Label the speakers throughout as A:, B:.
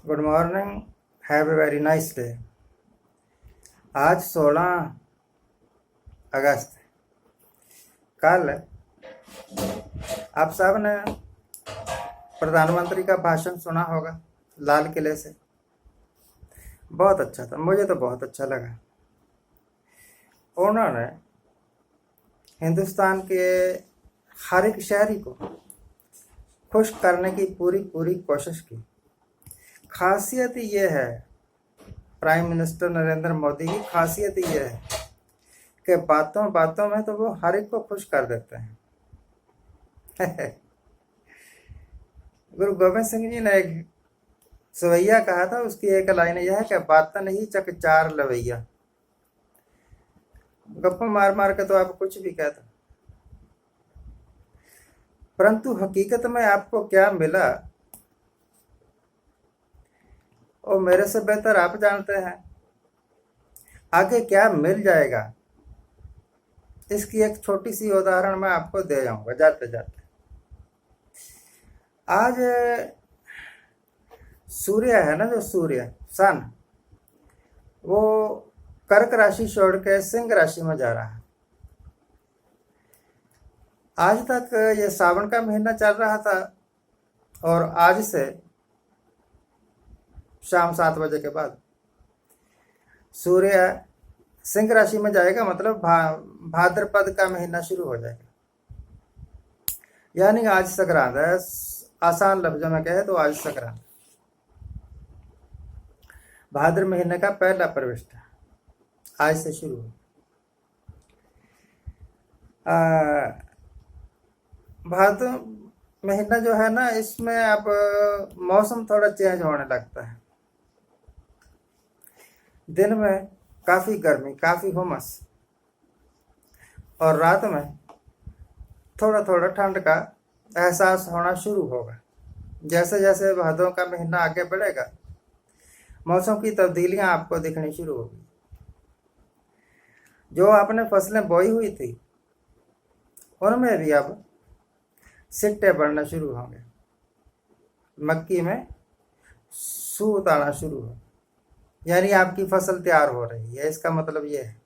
A: Good morning. Have a very nice day. आज 16 अगस्त। कल आप सब ने प्रधानमंत्री का भाषण सुना होगा लाल किले से। बहुत अच्छा था, मुझे तो बहुत अच्छा लगा। उन्होंने हिंदुस्तान के हर एक शहरी को खुश करने की पूरी पूरी कोशिश की। खासियत ये है, प्राइम मिनिस्टर नरेंद्र मोदी की खासियत ये है कि बातों बातों में तो वो हर एक को खुश कर देते हैं। गुरु गोविंद सिंह जी ने एक सवैया कहा था, उसकी एक लाइन यह है कि बात नहीं चक चार लवैया। गप्पा मार मार के तो आप कुछ भी कहते, परंतु हकीकत में आपको क्या मिला वो मेरे से बेहतर आप जानते हैं। आगे क्या मिल जाएगा इसकी एक छोटी सी उदाहरण मैं आपको दे जाऊंगा जाते जाते। आज सूर्य है ना, जो सूर्य सन, वो कर्क राशि छोड़ के सिंह राशि में जा रहा है। आज तक ये सावन का महीना चल रहा था और आज से शाम 7 बजे के बाद सूर्य सिंह राशि में जाएगा, मतलब भाद्रपद का महीना शुरू हो जाएगा। यानी आज संक्रांत है। आसान लफ्जों में कहे तो आज संक्रांत, भाद्र महीने का पहला प्रविष्ट आज से शुरू हो। भाद्र महीना जो है ना, इसमें अब मौसम थोड़ा चेंज होने लगता है। दिन में काफ़ी गर्मी, काफ़ी हुमस, और रात में थोड़ा थोड़ा ठंड का एहसास होना शुरू होगा। जैसे जैसे भादों का महीना आगे बढ़ेगा, मौसम की तब्दीलियां आपको दिखनी शुरू होगी। जो आपने फसलें बोई हुई थी उनमें भी अब सिट्टे बढ़ना शुरू होंगे। मक्की में सूत आना शुरू हो, यानी आपकी फसल तैयार हो रही है। इसका मतलब ये है,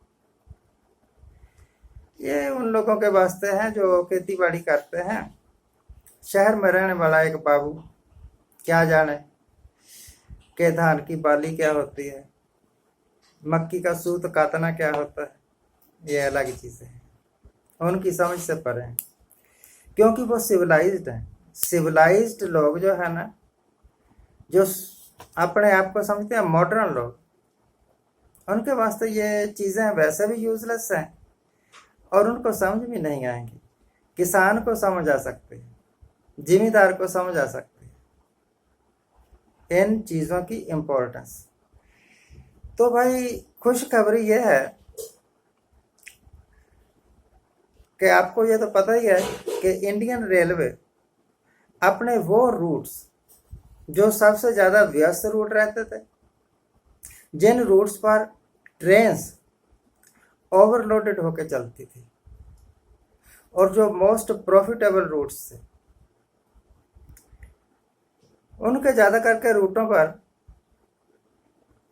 A: ये उन लोगों के वास्ते हैं जो खेती बाड़ी करते हैं। शहर में रहने वाला एक बाबू क्या जाने कि धान की बाली क्या होती है, मक्की का सूत काटना क्या होता है। ये अलग चीज़ें हैं, उनकी समझ से परे हैं, क्योंकि वो सिविलाइज्ड हैं। सिविलाइज्ड लोग जो है ना, जो अपने आप को समझते हैं मॉडर्न लोग, उनके वास्ते ये चीज़ें वैसे भी यूजलेस हैं और उनको समझ भी नहीं आएंगी। किसान को समझ आ सकती है, जिम्मेदार को समझ आ सकती है इन चीज़ों की इम्पोर्टेंस। तो भाई खुशखबरी ये है कि आपको ये तो पता ही है कि इंडियन रेलवे अपने वो रूट्स जो सबसे ज़्यादा व्यस्त रूट रहते थे, जिन रूट्स पर ट्रेन्स ओवरलोडेड होकर चलती थी और जो मोस्ट प्रॉफिटेबल रूट्स थे, उनके ज़्यादा करके रूटों पर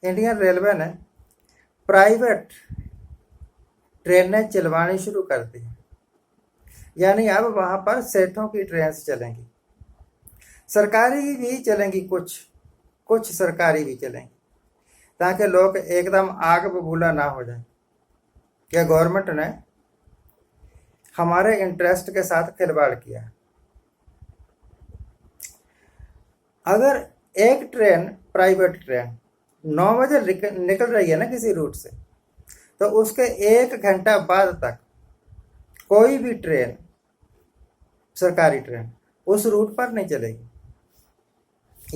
A: इंडियन रेलवे ने प्राइवेट ट्रेनें चलवानी शुरू कर दी। यानी अब वहाँ पर सेठों की ट्रेन चलेंगी, सरकारी भी चलेंगी, कुछ सरकारी भी चलेंगी, ताकि लोग एकदम आग बबूला ना हो जाए कि गवर्नमेंट ने हमारे इंटरेस्ट के साथ खिलवाड़ किया। अगर एक ट्रेन, प्राइवेट ट्रेन 9 बजे निकल रही है ना किसी रूट से, तो उसके 1 घंटा बाद तक कोई भी ट्रेन, सरकारी ट्रेन, उस रूट पर नहीं चलेगी।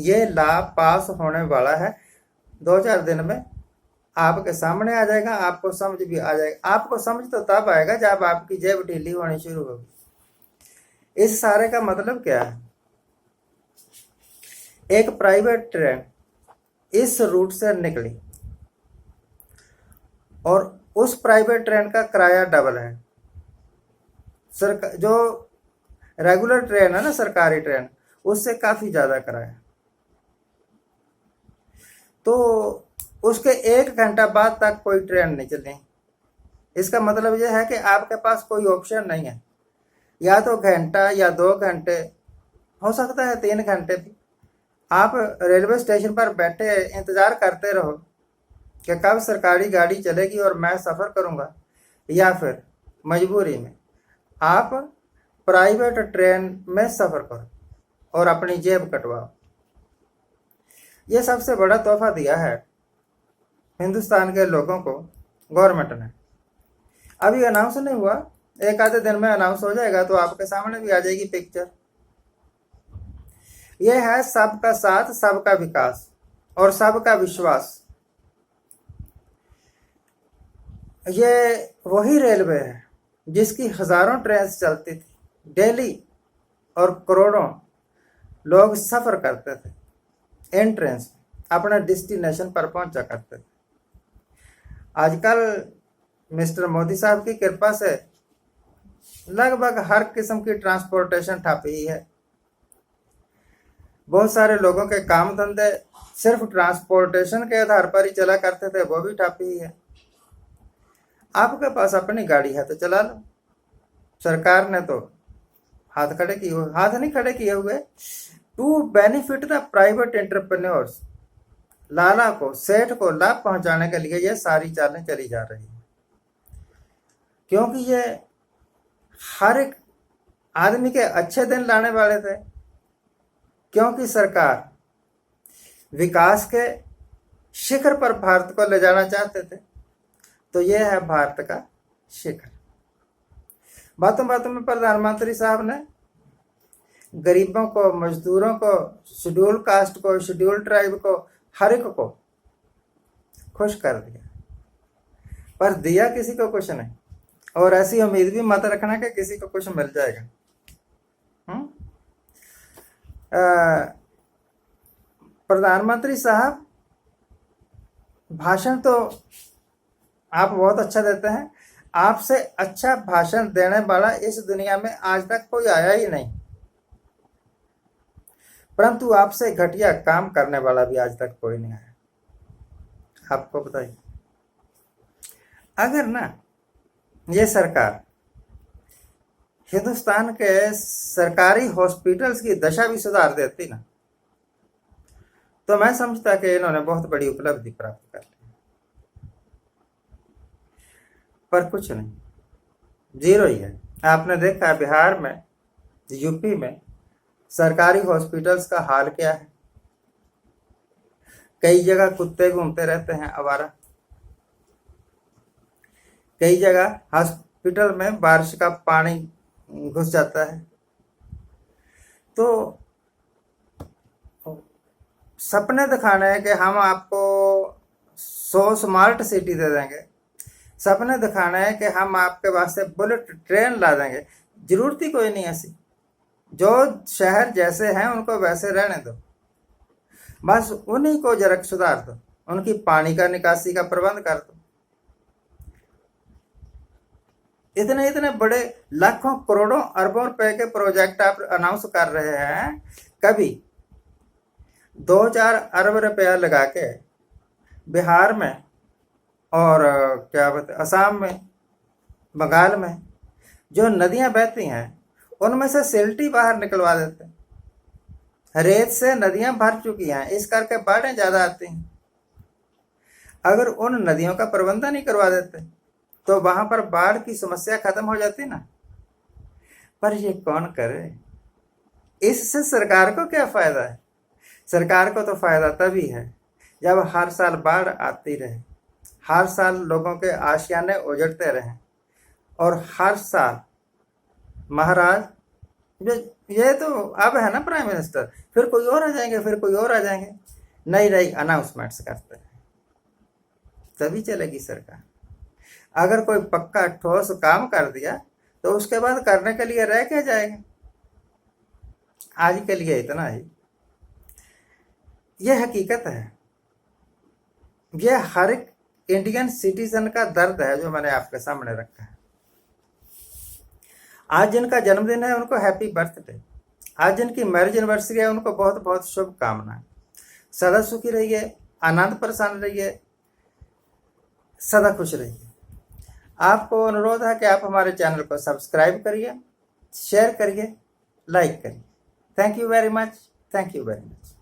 A: ये लॉ पास होने वाला है, 2-4 दिन में आपके सामने आ जाएगा, आपको समझ भी आ जाएगा। आपको समझ तो तब आएगा जब आपकी जेब ढीली होनी शुरू होगी। इस सारे का मतलब क्या है? एक प्राइवेट ट्रेन इस रूट से निकली और उस प्राइवेट ट्रेन का किराया डबल है। जो रेगुलर ट्रेन है ना, सरकारी ट्रेन, उससे काफ़ी ज़्यादा किराया। तो उसके 1 घंटा बाद तक कोई ट्रेन नहीं चली। इसका मतलब यह है कि आपके पास कोई ऑप्शन नहीं है, या तो घंटा या 2 घंटे, हो सकता है 3 घंटे भी आप रेलवे स्टेशन पर बैठे इंतज़ार करते रहो कि कब सरकारी गाड़ी चलेगी और मैं सफ़र करूँगा, या फिर मजबूरी में आप प्राइवेट ट्रेन में सफ़र करो और अपनी जेब कटवाओ। ये सबसे बड़ा तोहफा दिया है हिंदुस्तान के लोगों को गवर्नमेंट ने। अभी अनाउंस नहीं हुआ, एक आधे दिन में अनाउंस हो जाएगा तो आपके सामने भी आ जाएगी पिक्चर। यह है सबका साथ, सबका विकास और सबका विश्वास। ये वही रेलवे है जिसकी हजारों ट्रेन चलती थी डेली और करोड़ों लोग सफर करते थे इन ट्रेन से, अपने डेस्टिनेशन पर पहुंचा करते थे। आजकल मिस्टर मोदी साहब की कृपा से लगभग हर किस्म की ट्रांसपोर्टेशन ठप ही है। बहुत सारे लोगों के काम धंधे सिर्फ ट्रांसपोर्टेशन के आधार पर ही चला करते थे, वो भी ठप ही है। आपके पास अपनी गाड़ी है तो चला लो। सरकार ने तो हाथ नहीं खड़े किए हुए। To benefit the private entrepreneurs, लाला को, सेठ को लाभ पहुंचाने के लिए ये सारी चालें चली जा रही है, क्योंकि ये हर एक आदमी के अच्छे दिन लाने वाले थे। क्योंकि सरकार विकास के शिखर पर भारत को ले जाना चाहते थे, तो यह है भारत का शिखर। बातों बातों में प्रधानमंत्री साहब ने गरीबों को, मजदूरों को, शेड्यूल कास्ट को, शेड्यूल ट्राइब को, हर एक को खुश कर दिया, पर दिया किसी को कुछ नहीं। और ऐसी उम्मीद भी मत रखना कि किसी को कुछ मिल जाएगा। प्रधानमंत्री साहब भाषण तो आप बहुत अच्छा देते हैं, आपसे अच्छा भाषण देने वाला इस दुनिया में आज तक कोई आया ही नहीं, परंतु आपसे घटिया काम करने वाला भी आज तक कोई नहीं आया। आपको बताइए, अगर ना ये सरकार हिंदुस्तान के सरकारी हॉस्पिटल्स की दशा भी सुधार देती ना, तो मैं समझता कि इन्होंने बहुत बड़ी उपलब्धि प्राप्त कर ली। पर कुछ नहीं, जीरो ही है। आपने देखा बिहार में, यूपी में सरकारी हॉस्पिटल्स का हाल क्या है। कई जगह कुत्ते घूमते रहते हैं आवारा, कई जगह हॉस्पिटल में बारिश का पानी घुस जाता है। तो सपने दिखाने हैं कि हम आपको 100 स्मार्ट सिटी दे देंगे, सपने दिखाना है कि हम आपके वास्ते बुलेट ट्रेन ला देंगे। जरूरत ही कोई नहीं ऐसी। जो शहर जैसे हैं उनको वैसे रहने दो, बस उन्हीं को जरा सुधार दो, उनकी पानी का निकासी का प्रबंध कर दो। इतने इतने बड़े लाखों करोड़ों अरबों रुपए के प्रोजेक्ट आप अनाउंस कर रहे हैं, कभी 2-4 अरब रुपया लगा के बिहार में और क्या बोलते असम में, बंगाल में जो नदियां बहती हैं उनमें से सिल्टी बाहर निकलवा देते हैं। रेत से नदियां भर चुकी हैं, इस करके बाढ़ें ज्यादा आती हैं। अगर उन नदियों का प्रबंधन नहीं करवा देते तो वहां पर बाढ़ की समस्या खत्म हो जाती ना। पर ये कौन करे? इससे सरकार को क्या फायदा है? सरकार को तो फायदा तभी है जब हर साल बाढ़ आती रहे, हर साल लोगों के आशियाने उजड़ते रहें, और हर साल महाराज ये तो अब है ना प्राइम मिनिस्टर, फिर कोई और आ जाएंगे, फिर कोई और आ जाएंगे, नई नई अनाउंसमेंट्स करते हैं, तभी चलेगी सरकार। अगर कोई पक्का ठोस काम कर दिया तो उसके बाद करने के लिए रह क्या जाएगा। आज के लिए इतना ही। यह हकीकत है, यह हर एक इंडियन सिटीजन का दर्द है जो मैंने आपके सामने रखा है। आज जिनका जन्मदिन है उनको हैप्पी बर्थडे, आज जिनकी मैरिज एनिवर्सरी है उनको बहुत बहुत शुभकामनाएं। सदा सुखी रहिए, आनंद प्रसन्न रहिए, सदा खुश रहिए। आपको अनुरोध है कि आप हमारे चैनल को सब्सक्राइब करिए, शेयर करिए, लाइक करिए। Thank you very much. Thank you very much.